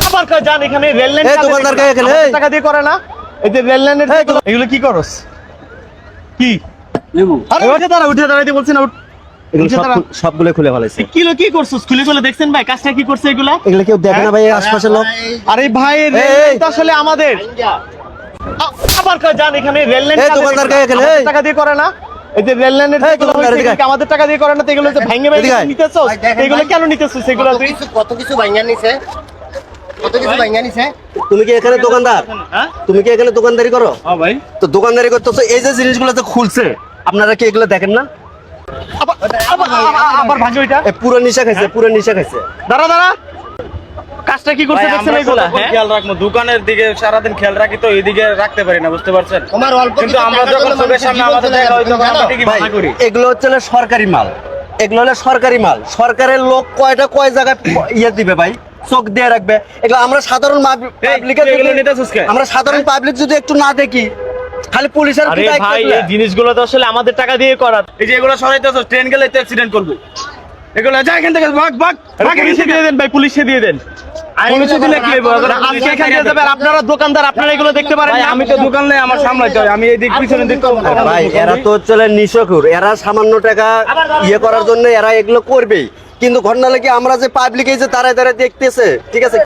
আবার কয় যান এখানে রেল লাইন দোকানদারকে এখানে টাকা দিয়ে করে না এই যে রেল লাইনের এগুলো কি করস কি লেবু আরে উঠে দাঁড়াইতে বলছেন না এগুলো সবগুলো খুলে ফেলাইছে কিলো কি করছস খুলে খুলে দেখছেন ভাই কাজটা কি করছে এগুলা এগুলো কেউ দেখে না ভাই আশপাশের লোক আরে ভাই রেল লাইন তো আসলে আমাদের আবার কয় যান এখানে রেল লাইন দোকানদারকে এখানে টাকা দিয়ে করে না এই যে রেল লাইনের আমাদের টাকা দিয়ে করে না তো এগুলো যে ভেঙে ভেঙে নিতেছস এগুলো কেন নিতেছস এগুলো তুই কত কিছু ভাঙা নিছে তুমি কি এখানে দোকানদার তুমি কি এখানে দোকানদারি করো হ্যাঁ ভাই তো দোকানদারি করতেছো এই যে জিনিসগুলো তো খুলছে আপনারা কি এগুলো দেখেন না আবার ভাঙে ওইটা পুরো নিশা খাইছে দাঁড়া কাজটা কি করছে দেখছেন এগুলা খেয়াল রাখবো দোকানের দিকে সারাদিন খেয়াল রাখি তো এইদিকে রাখতে পারি না বুঝতে পারছেন আমার অল্প কিন্তু আমরা যখন চোখের সামনে আমাদের দেখা হয় তখন আমরা ঠিকই ভাই মানা করি এগুলো হচ্ছে সরকারি মাল এগুলো হলো সরকারি মাল সরকারের লোক কয় জায়গায় ইয়ে দিবে ভাই চোখ দিয়ে রাখবে এগুলো আমরা সাধারণ আমরা সাধারণ পাবলিক যদি একটু না দেখি খালি পুলিশের আরে ভাই এই জিনিসগুলো তো আসলে আমাদের টাকা দিয়ে করা এই যে এগুলো সরাইতেছো ট্রেন গেলে তো অ্যাক্সিডেন্ট করবে এগুলো যা এখান থেকে ভাগ পুলিশে দিয়ে দেন ভাই পুলিশে দিয়ে দেন পুলিশে দিলে কি হবে আমি এখানে দিয়ে দেব আপনারা দোকানদার আপনারা এগুলো দেখতে পারেন ভাই না আমি তো দোকান নেই আমার সামলাইতে হয় আমি এই দিক পিছনে দিক ভাই এরা তো হচ্ছে নিশাখোর এরা সামান্য টাকা ইয়ে করার জন্য এরা এগুলো করবেই কিন্তু ঘটনা লাগে আমরা যে পাবলিক এই যে দাঁড়ায় দেখতেছে ঠিক আছে